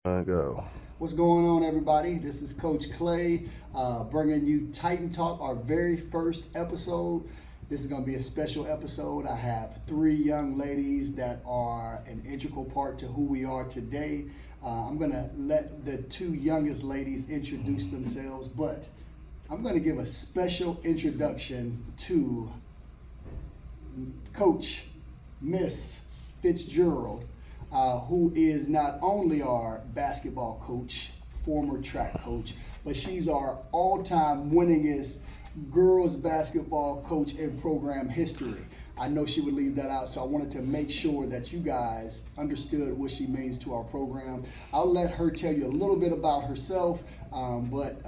Go. What's going on, everybody? This is Coach Clay bringing you Titan Talk, our very first episode. This is going to be a special episode. I have three young ladies that are an integral part to who we are today. I'm going to let the two youngest ladies introduce themselves, but I'm going to give a special introduction to Coach Miss Fitzgerald, who is not only our basketball coach, former track coach, but she's our all-time winningest girls basketball coach in program history. I know she would leave that out, so I wanted to make sure that you guys understood what she means to our program. I'll let her tell you a little bit about herself, but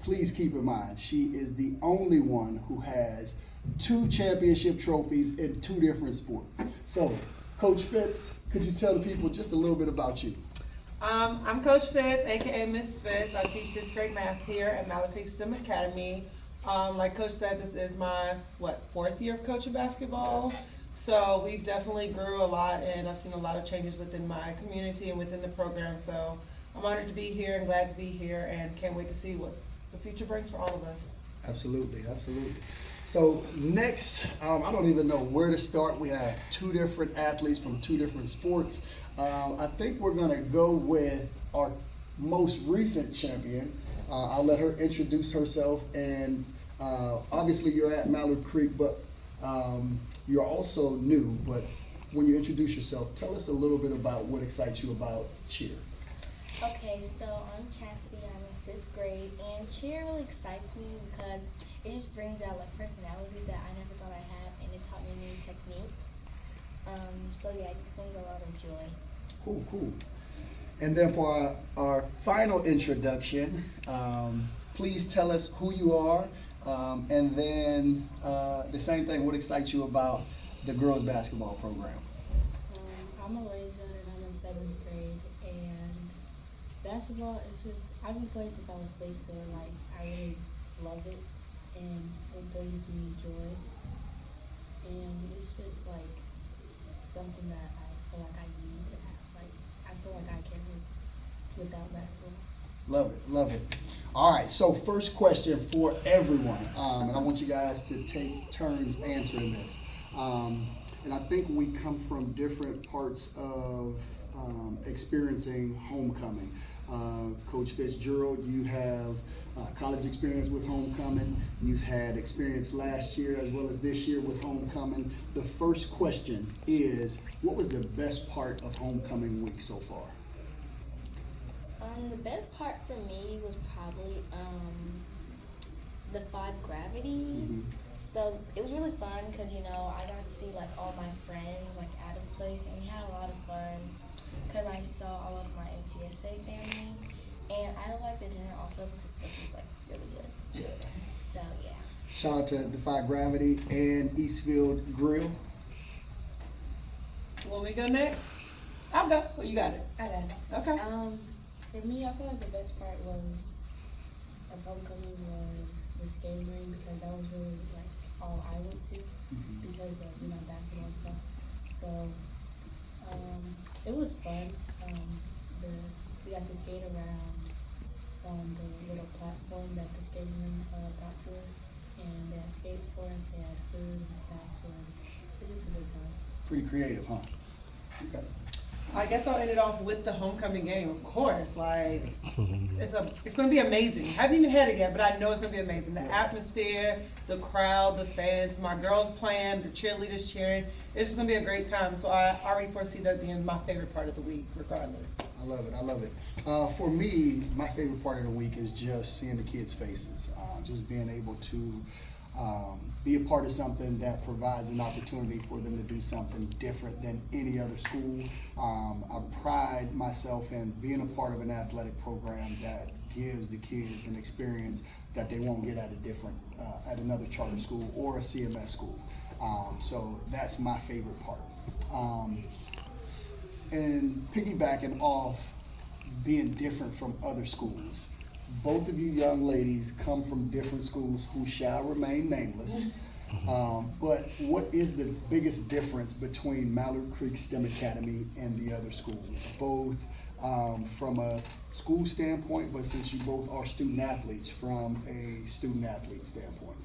please keep in mind, she is the only one who has 2 championship trophies in 2 different sports. So, Coach Fitz, could you tell the people just a little bit about you? I'm Coach Fitz, aka Miss Fitz. I teach 6th grade math here at Mallard Creek STEM Academy. Like Coach said, this is my 4th year of coaching basketball. So we've definitely grew a lot, and I've seen a lot of changes within my community and within the program. So I'm honored to be here and glad to be here, and can't wait to see what the future brings for all of us. Absolutely, absolutely. So next, I don't even know where to start. We have 2 different athletes from 2 different sports. I think we're gonna go with our most recent champion. I'll let her introduce herself, and obviously you're at Mallard Creek, but you're also new. But when you introduce yourself, tell us a little bit about what excites you about cheer. Okay, so I'm Chastity. I'm in 5th grade, and cheer really excites me because it just brings out like personalities that I never thought I had, and it taught me new techniques. So yeah, it just brings a lot of joy. Cool, cool. And then for our final introduction, please tell us who you are, and then the same thing, what excites you about the girls basketball program? I'm Malaysia and I'm in 7th grade, and basketball is just, I've been playing since I was 6, so like I really love it, and it brings me joy, and it's just like something that I feel like I need to have. Like I feel like I can't live without basketball. Love it, love it. All right, so first question for everyone, and I want you guys to take turns answering this. And I think we come from different parts of experiencing homecoming. Coach Fitzgerald, you have college experience with homecoming. You've had experience last year as well as this year with homecoming. The first question is, what was the best part of homecoming week so far? The best part for me was probably the 5 gravity. Mm-hmm. So it was really fun because I got to see like all my friends like out of place, and we had a lot of fun because I saw all of my MTSA family, and I liked the dinner also because it was like really good. Yeah. So yeah. Shout out to Defy Gravity and Eastfield Grill. Want me to go next? I'll go. Well, you got it. I got it. Okay. For me, I feel like the best part of homecoming was the skating ring, because that was really like all I went to because of basketball and stuff. So it was fun. We got to skate around on the little platform that the skating ring brought to us, and they had skates for us. They had food and snacks, and it was a good time. Pretty creative, huh? Okay. I guess I'll end it off with the homecoming game, of course. Like, it's going to be amazing. I haven't even had it yet, but I know it's going to be amazing. The atmosphere, the crowd, the fans, my girls playing, the cheerleaders cheering. It's just going to be a great time. So I already foresee that being my favorite part of the week, regardless. I love it. I love it. For me, my favorite part of the week is just seeing the kids' faces, just being able to be a part of something that provides an opportunity for them to do something different than any other school. I pride myself in being a part of an athletic program that gives the kids an experience that they won't get at at another charter school or a CMS school. So that's my favorite part. And piggybacking off being different from other schools, both of you young ladies come from different schools who shall remain nameless. But what is the biggest difference between Mallard Creek STEM Academy and the other schools? Both from a school standpoint, but since you both are student athletes, from a student athlete standpoint?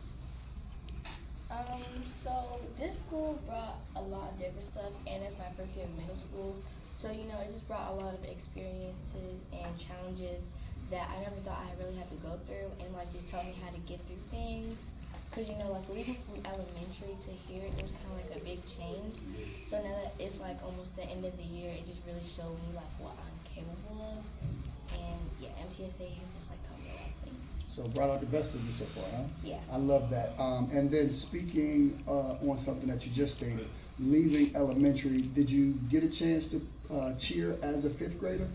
So this school brought a lot of different stuff, and it's my first year of middle school. So, you know, it just brought a lot of experiences and challenges that I never thought I really had to go through, and like just taught me how to get through things. Cause you know, like leaving from elementary to here, it was kind of like a big change. So now that it's like almost the end of the year, it just really showed me like what I'm capable of. And yeah, MTSA has just like taught me a lot of things. So brought out the best of you so far, huh? Yeah. I love that. And then speaking on something that you just stated, leaving elementary, did you get a chance to cheer as a fifth grader?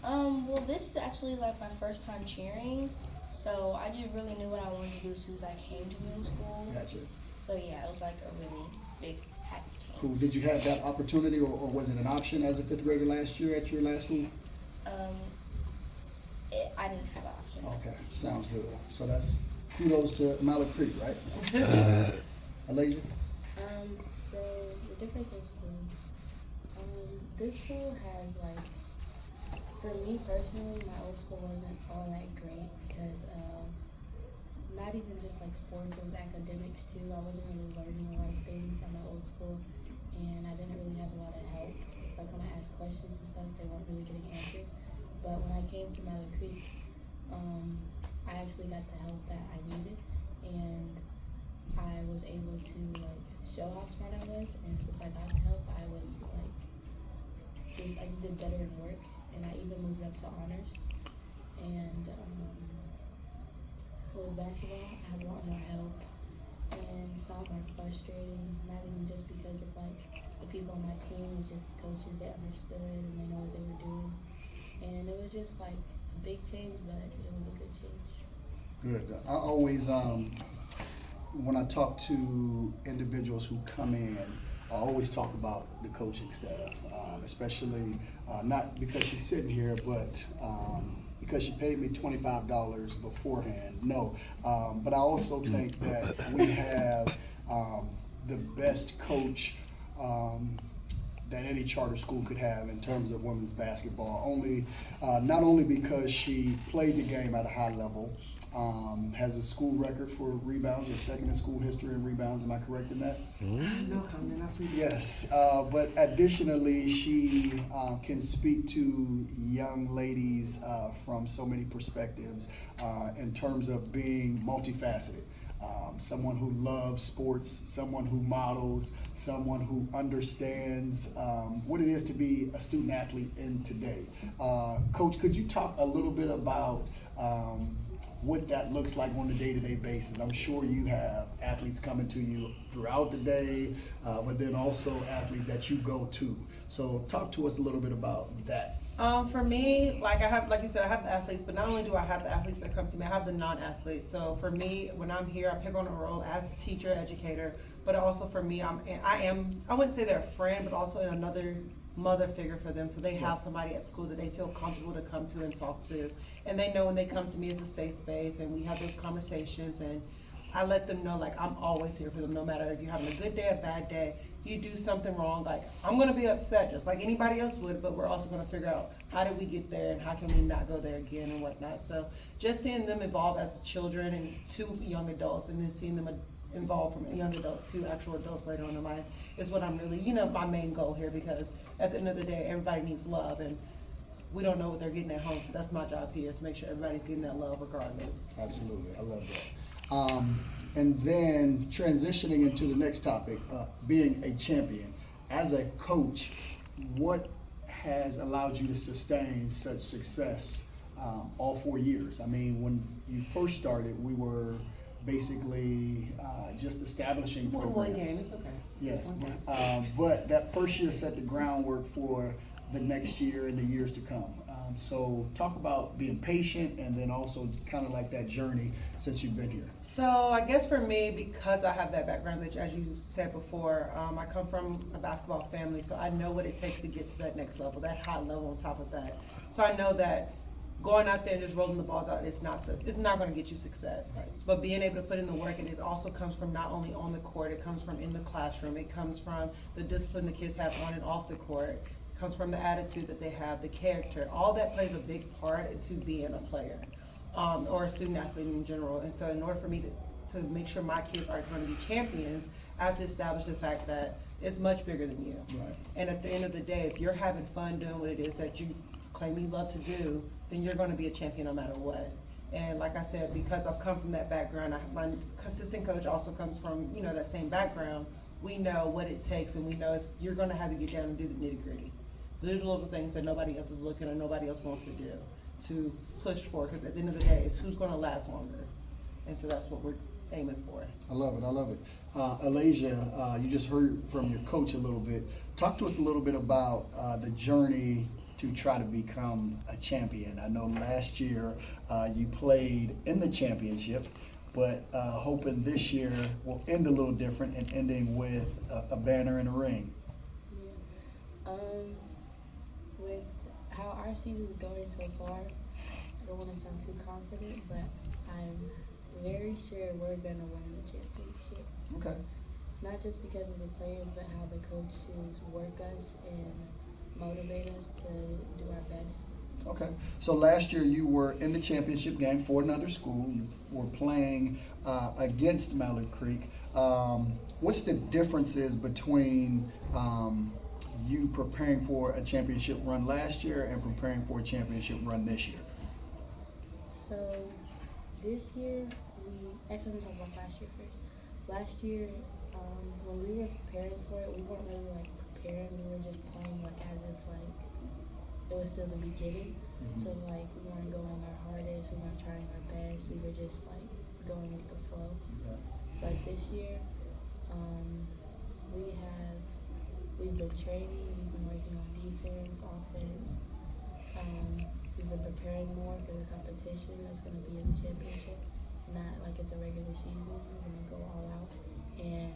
Well, this is actually like my first time cheering, so I just really knew what I wanted to do as soon as I came to middle school. Gotcha. So yeah, it was like a really big happy change. Cool. Did you have that opportunity, or was it an option as a fifth grader last year at your last school? I didn't have an option. Okay, sounds good. So that's kudos to Malik Creek, right? Alasia? So the difference in school, this school has like, for me personally, my old school wasn't all that great because of not even just like sports, it was academics too. I wasn't really learning a lot of things at my old school, and I didn't really have a lot of help. Like when I asked questions and stuff, they weren't really getting answered. But when I came to Miller Creek, I actually got the help that I needed, and I was able to like show how smart I was. And since I got the help, I was like, I just did better in work, and I even moved up to honors. And with basketball, I have a lot more help, and it's not more frustrating. Not even just because of like the people on my team, it's just the coaches that understood and they know what they were doing. And it was just like a big change, but it was a good change. Good. I always, when I talk to individuals who come in, I always talk about the coaching staff, especially not because she's sitting here, but because she paid me $25 beforehand. No, but I also think that we have the best coach that any charter school could have in terms of women's basketball. Not only because she played the game at a high level, has a school record for rebounds, or second in school history in rebounds. Am I correct in that? No comment. I appreciate it. Yes, but additionally, she can speak to young ladies from so many perspectives in terms of being multifaceted. Someone who loves sports, someone who models, someone who understands what it is to be a student athlete in today. Coach, could you talk a little bit about what that looks like on a day-to-day basis? I'm sure you have athletes coming to you throughout the day, but then also athletes that you go to. So talk to us a little bit about that. For me, like you said, I have the athletes, but not only do I have the athletes that come to me, I have the non-athletes. So for me, when I'm here, I pick on a role as a teacher, educator, but also for me, I wouldn't say they're a friend, but also another mother figure for them. So they have somebody at school that they feel comfortable to come to and talk to. And they know when they come to me, it's a safe space, and we have those conversations, and I let them know, like, I'm always here for them, no matter if you're having a good day or a bad day. You do something wrong, like, I'm gonna be upset just like anybody else would, but we're also gonna figure out how did we get there and how can we not go there again and whatnot. So just seeing them evolve as children and to young adults, and then seeing them evolve from young adults to actual adults later on in life is what I'm really, my main goal here, because at the end of the day, everybody needs love, and we don't know what they're getting at home, so that's my job here, is to make sure everybody's getting that love regardless. Absolutely, I love that. And then transitioning into the next topic, being a champion. As a coach, what has allowed you to sustain such success all 4 years? I mean, when you first started, we were basically just establishing programs. One game, it's okay. Yes, but that first year set the groundwork for the next year and the years to come. So talk about being patient, and then also kind of like that journey since you've been here. So I guess for me, because I have that background, that, as you said before, I come from a basketball family, so I know what it takes to get to that next level, that high level on top of that. So I know that going out there and just rolling the balls out, it's not going to get you success. Right. But being able to put in the work, and it also comes from not only on the court, it comes from in the classroom, it comes from the discipline the kids have on and off the court. comes from the attitude that they have, the character. All that plays a big part into being a player, or a student athlete in general. And so in order for me to make sure my kids are going to be champions, I have to establish the fact that it's much bigger than you. Right. And at the end of the day, if you're having fun doing what it is that you claim you love to do, then you're going to be a champion no matter what. And like I said, because I've come from that background, my assistant coach also comes from, you know, that same background. We know what it takes, and we know you're going to have to get down and do the nitty gritty. The little things that nobody else is looking or nobody else wants to do to push for, because at the end of the day, it's who's going to last longer. And so that's what we're aiming for. I love it. I love it. Alasia, you just heard from your coach a little bit. Talk to us a little bit about the journey to try to become a champion. I know last year you played in the championship, but hoping this year will end a little different and ending with a banner and a ring. Yeah. With how our season is going so far, I don't want to sound too confident, but I'm very sure we're going to win the championship. Okay. Not just because of the players, but how the coaches work us and motivate us to do our best. Okay. So last year you were in the championship game for another school. You were playing against Mallard Creek. What's the differences between you preparing for a championship run last year and preparing for a championship run this year? So this year, I'm going to talk about last year first. Last year, when we were preparing for it, we weren't really like preparing. We were just playing like as if like it was still the beginning. Mm-hmm. So like we weren't going our hardest, we weren't trying our best. We were just like going with the flow. Okay. But this year, we've been training. We've been working on defense, offense. We've been preparing more for the competition that's going to be in the championship. Not like it's a regular season. We're going to go all out and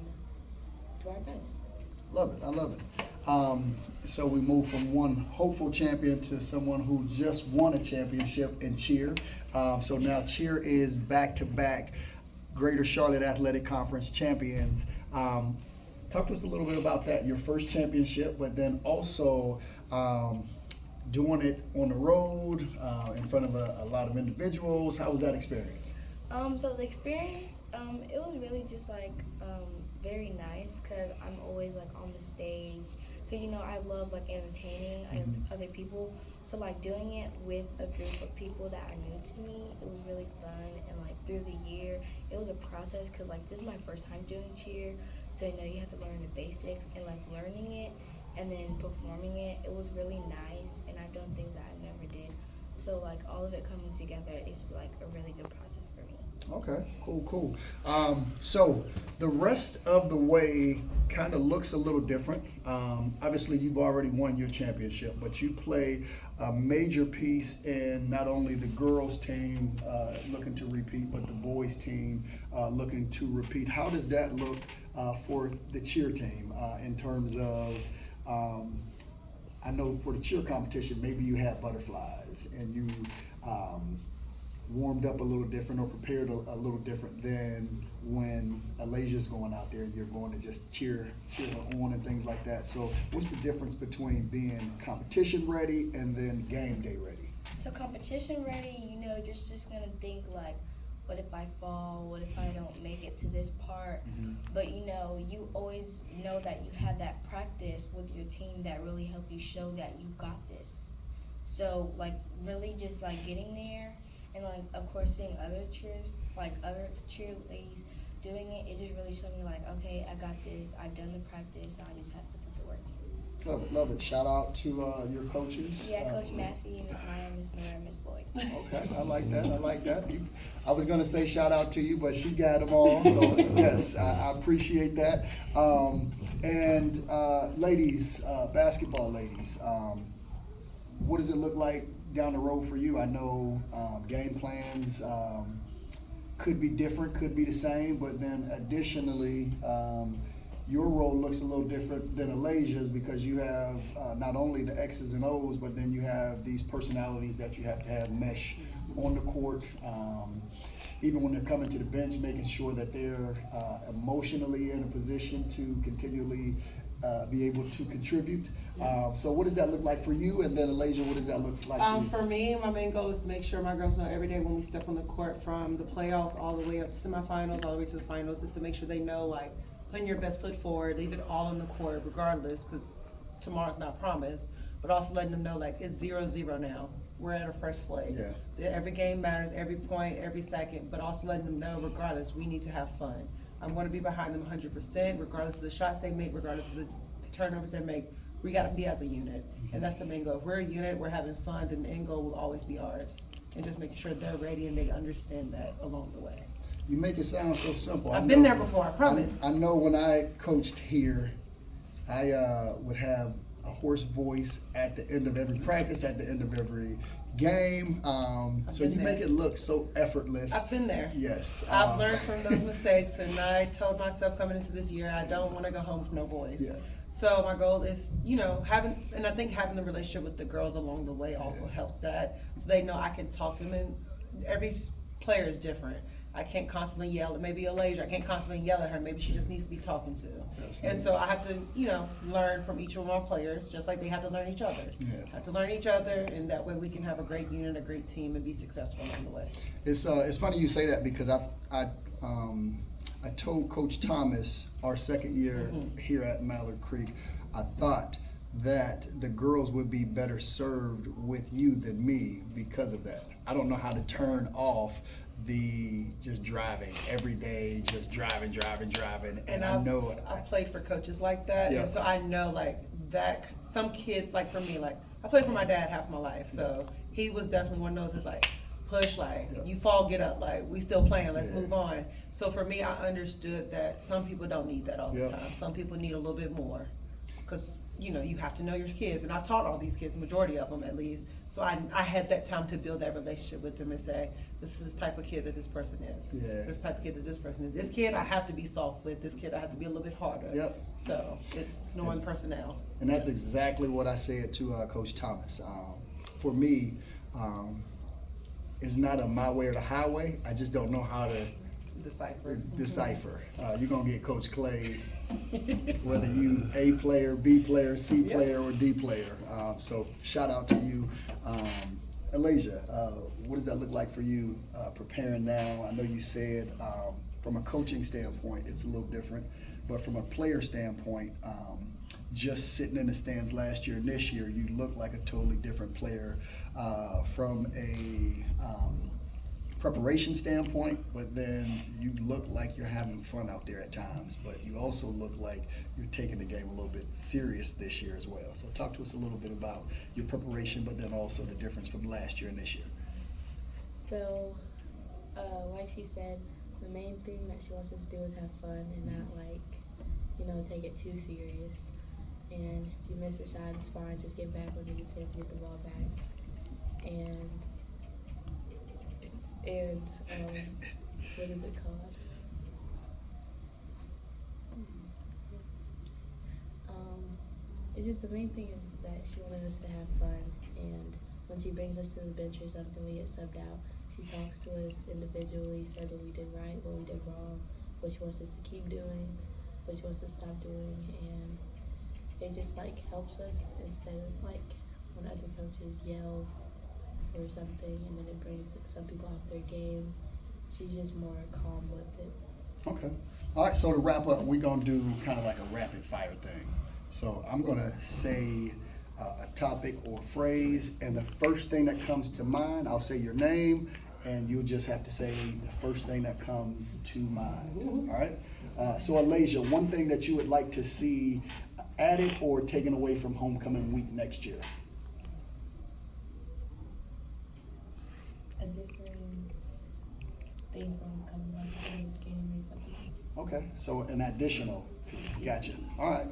do our best. Love it. I love it. So we move from one hopeful champion to someone who just won a championship in cheer. So now cheer is back-to-back Greater Charlotte Athletic Conference champions. Talk to us a little bit about that, your first championship, but then also doing it on the road in front of a lot of individuals. How was that experience? So the experience, it was really just like very nice because I'm always like on the stage. Because, you know, I love like entertaining other people. So like doing it with a group of people that are new to me, it was really fun. And like through the year, it was a process because like this is my first time doing cheer. So, you know, you have to learn the basics and like learning it and then performing it. It was really nice, and I've done things that I never did. So like all of it coming together is like a really good process for me. Okay, cool. So the rest of the way kind of looks a little different. Obviously, you've already won your championship, but you play a major piece in not only the girls' team looking to repeat, but the boys' team looking to repeat. How does that look for the cheer team in terms of, I know for the cheer competition, maybe you had butterflies and you warmed up a little different or prepared a little different than when Alasia's going out there and you're going to just cheer her on and things like that. So what's the difference between being competition ready and then game day ready? So competition ready, you know, you're just gonna think like, what if I fall? What if I don't make it to this part? But you know, you always know that you had that practice with your team that really helped you show that you got this. So like really just like getting there and like of course seeing other cheerleaders doing it, it just really showed me like, okay, I got this, I've done the practice, now I just have to put the work in. Love it. Shout out to your coaches. Yeah, Coach Massey, Miss Maya, Miss Miller, and Miss Boyd. Okay, I like that. I was gonna say shout out to you, but she got them all. So yes, I appreciate that. And ladies, basketball ladies, what does it look like down the road for you? I know game plans could be different, could be the same, but then additionally, your role looks a little different than Alasia's because you have not only the X's and O's, but then you have these personalities that you have to have mesh on the court. Even when they're coming to the bench, making sure that they're emotionally in a position to continually be able to contribute. So what does that look like for you? And then Alasia, what does that look like for you? For me, my main goal is to make sure my girls know every day when we step on the court, from the playoffs all the way up to semifinals, all the way to the finals, is to make sure they know, like, putting your best foot forward, leave it all on the court regardless, because tomorrow's not promised, but also letting them know, like, it's 0-0 now. We're at a fresh slate. Yeah. That every game matters, every point, every second, but also letting them know, regardless, we need to have fun. I'm going to be behind them 100%, regardless of the shots they make, regardless of the turnovers they make. We got to be as a unit, and that's the main goal. If we're a unit, we're having fun, then the end goal will always be ours. And just making sure they're ready and they understand that along the way. You make it sound so simple. I've been there before, I promise. I know when I coached here, I would have a hoarse voice at the end of every practice, at the end of every game. So you been make there. it look so effortless. I've been there. Yes. I've learned from those mistakes, and I told myself coming into this year, I don't want to go home with no voice. Yes. So my goal is, having the relationship with the girls along the way also helps that, so they know I can talk to them, and every player is different. I can't constantly yell at maybe Alasia. I can't constantly yell at her. Maybe she just needs to be talking to. Absolutely. And so I have to, learn from each of my players, just like they have to learn each other. Yes. I have to learn each other, and that way we can have a great unit, a great team, and be successful along the way. It's funny you say that, because I told Coach Thomas our second year here at Mallard Creek, I thought that the girls would be better served with you than me because of that. I don't know how to turn off the just driving every day, just driving, and I know I've played for coaches like that, Yeah. and so I know, like, that some kids, like, for me, like, I played for my dad half my life, so he was definitely one of those that's like, push, like, you fall, get up, like, we still playing, let's Yeah. move on. So for me, I understood that some people don't need that all the Yeah. time. Some people need a little bit more, because you have to know your kids, and I've taught all these kids, majority of them at least, so I had that time to build that relationship with them and say, this is the type of kid that this person is. Yeah. This type of kid that this person is. This kid I have to be soft with, this kid I have to be a little bit harder. Yep. So it's knowing personnel. And that's exactly what I said to Coach Thomas. For me, it's not a my way or the highway. I just don't know how to decipher. You're going to get Coach Clay, whether you A player, B player, C player, or D player. So shout out to you. Alasia, what does that look like for you preparing now? I know you said from a coaching standpoint, it's a little different, but from a player standpoint, just sitting in the stands last year and this year, you look like a totally different player from a preparation standpoint, but then you look like you're having fun out there at times, but you also look like you're taking the game a little bit serious this year as well. So talk to us a little bit about your preparation, but then also the difference from last year and this year. So, like she said, the main thing that she wants us to do is have fun and not take it too serious. And if you miss a shot, it's fine. Just get back on the defense, get the ball back, and what is it called? It's just the main thing is that she wanted us to have fun, and when she brings us to the bench or something, we get subbed out. She talks to us individually, says what we did right, what we did wrong, what she wants us to keep doing, what she wants us to stop doing, and it just helps us instead of when other coaches yell or something, and then it brings some people off their game. She's just more calm with it. Okay. All right, so to wrap up, we're going to do kind of like a rapid fire thing. So I'm going to say a topic or phrase, and the first thing that comes to mind, I'll say your name, and you'll just have to say the first thing that comes to mind. All right? So Alasia, one thing that you would like to see added or taken away from homecoming week next year? A different thing from coming back to this game or something. Okay, so an additional piece. Gotcha. All right.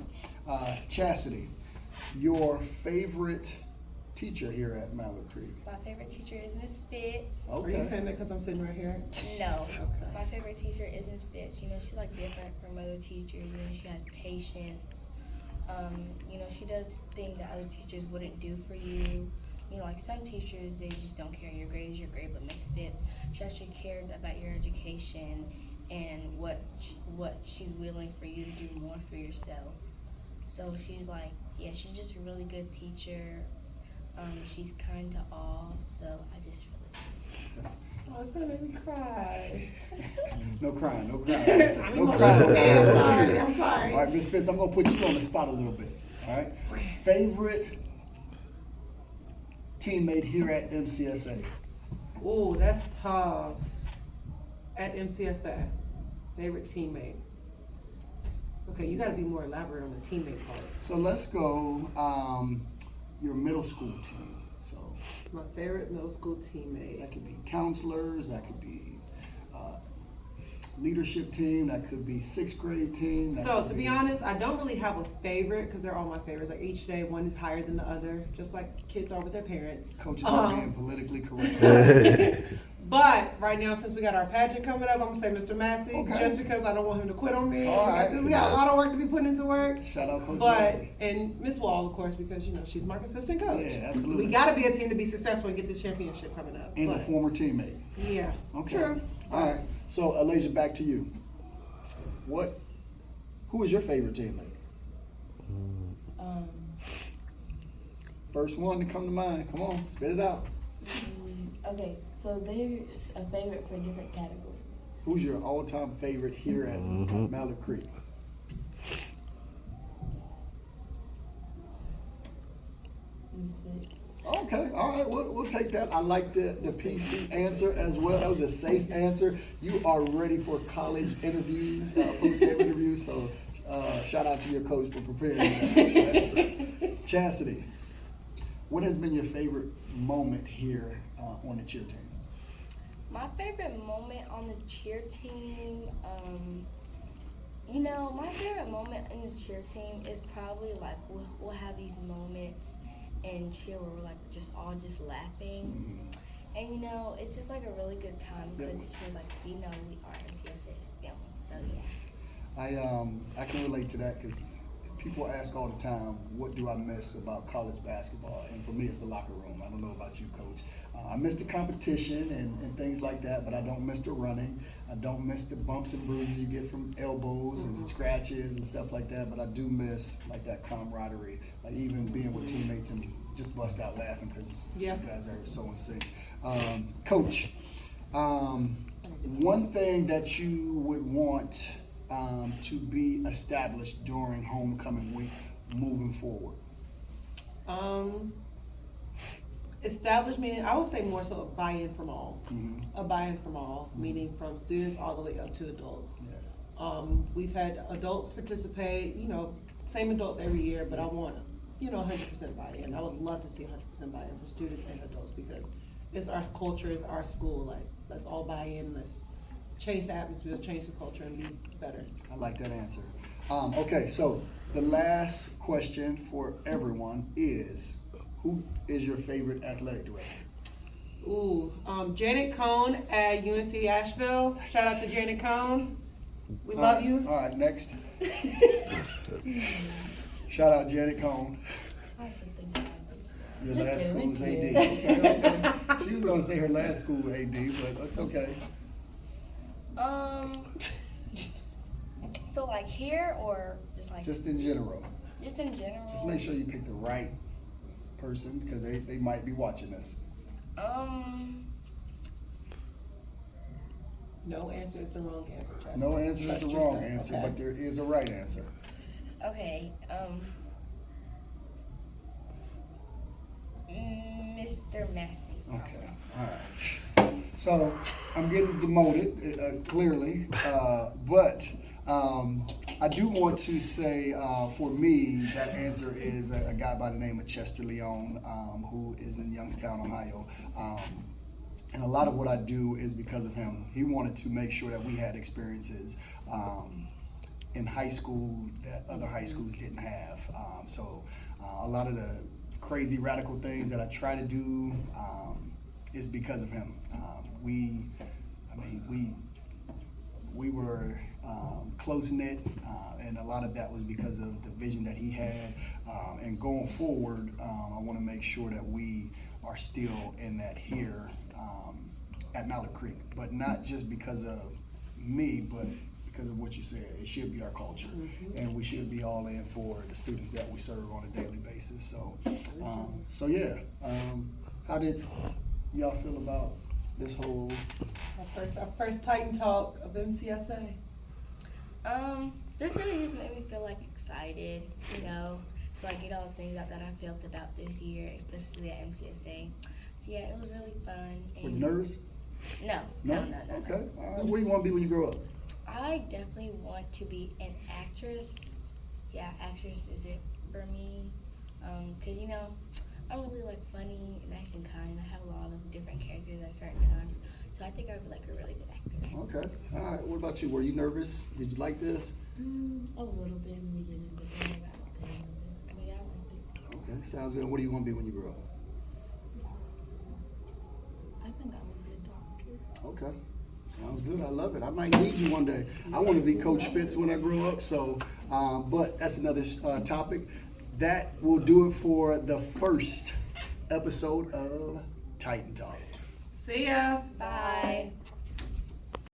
Chastity, your favorite teacher here at Mallard Creek? My favorite teacher is Miss Fitz. Are you saying that because I'm sitting right here? No. Okay. My favorite teacher is Miss Fitz. She's different from other teachers. She has patience. She does things that other teachers wouldn't do for you. Some teachers, they just don't care. Your grade is your grade, but Miss Fitz, she actually cares about your education and what she's willing for you to do more for yourself. So she's like, yeah, she's just a really good teacher. She's kind to all, so I just really miss her. Oh, it's gonna make me cry. No crying, no crying. I'm No emotional. crying. I'm sorry. All right, Ms. Fitz, I'm gonna put you on the spot a little bit. All right. Favorite teammate here at MCSA? Ooh, that's tough. At MCSA, favorite teammate. Okay, you gotta be more elaborate on the teammate part. So let's go. Your middle school team. So My favorite middle school teammate. that could be counselors. That could be leadership team. That could be sixth grade team. That So could to be honest, I don't really have a favorite because they're all my favorites. Like each day, one is higher than the other, just like kids are with their parents. coaches are being politically correct. But right now, since we got our pageant coming up, I'm gonna say Mr. Massey, Okay. just because I don't want him to quit on me. All right. We got a lot of work to be put into work. Shout out Coach But Massey. and Miss Wall, of course, because she's my consistent coach. Yeah, absolutely. We got to be a team to be successful and get this championship coming up. And a But, former teammate. yeah, Okay. true. All right. So Alasia, back to you. Who is your favorite teammate? First one to come to mind. Come on, spit it out. Okay, so there's a favorite for different categories. Who's your all-time favorite here at Mallard Creek? Misfits. Okay, all right, we'll take that. I like the PC answer as well. That was a safe answer. You are ready for college interviews, post-game interviews, so shout out to your coach for preparing that. Chastity, what has been your favorite moment here on the cheer team? My favorite moment on the cheer team, my favorite moment in the cheer team is probably like we'll have these moments in cheer where we're like just laughing. And it's just like a really good time because it shows like we are MCSA family. So yeah. I can relate to that because people ask all the time, what do I miss about college basketball? And for me, it's the locker room. I don't know about you, Coach. I miss the competition and things like that, but I don't miss the running. I don't miss the bumps and bruises you get from elbows and scratches and stuff like that, but I do miss like that camaraderie, like even being with teammates and just bust out laughing because you guys are so in sync. Coach, one thing that you would want to be established during homecoming week moving forward? Established meaning, I would say more so a buy-in from all. A buy-in from all, meaning from students all the way up to adults. Yeah. We've had adults participate, same adults every year, but I want, 100% buy-in. I would love to see 100% buy-in for students and adults because it's our culture, it's our school. Like, let's all buy in, let's change the atmosphere, let's change the culture and be better. I like that answer. Okay, so the last question for everyone is, who is your favorite athletic director? Ooh, Janet Cohn at UNC Asheville. Shout out to Janet Cohn. We love you. All right, next. Shout out Janet Cohn. I have to think about this. Your Just last kidding, school's it's AD. good. Okay. She was going to say her last school AD, but it's okay. So like here or just like Just in general. just in general. Just make sure you pick the right person because they might be watching this. No answer is the wrong answer, Chad. No answer is Trust the wrong yourself, answer, okay? but there is a right answer. Okay. Mr. Massey. Okay, all right. So I'm getting demoted, clearly, but I do want to say, for me, that answer is a guy by the name of Chester Leon, who is in Youngstown, Ohio. And a lot of what I do is because of him. He wanted to make sure that we had experiences in high school that other high schools didn't have. So a lot of the crazy radical things that I try to do is because of him. We were close knit, and a lot of that was because of the vision that he had. And going forward, I want to make sure that we are still in that here at Mallard Creek, but not just because of me, but because of what you said. It should be our culture, and we should be all in for the students that we serve on a daily basis. So yeah. How did y'all feel about this whole? Our first Titan Talk of MCSA. This really just made me feel like excited, you know, so I get all the things out that I felt about this year, especially at MCSA. So yeah, it was really fun. And Were you nervous? No. Okay. All right. What do you want to be when you grow up? I definitely want to be an actress. Yeah, actress is it for me. 'Cause you know, I'm really like funny, nice and kind. I have a lot of different characters at certain times. So I think I would be like a really good actor. Okay. All right. What about you? Were you nervous? Did you like this? A little bit in the beginning, but then I got there a little bit. But yeah, I liked it. Okay. Sounds good. What do you want to be when you grow up? I think I would be a doctor. Okay. Sounds good. I love it. I might need you one day. I want to be Coach Fitz when I grow up. So, but that's another topic. That will do it for the first episode of Titan Talk. See ya. Bye.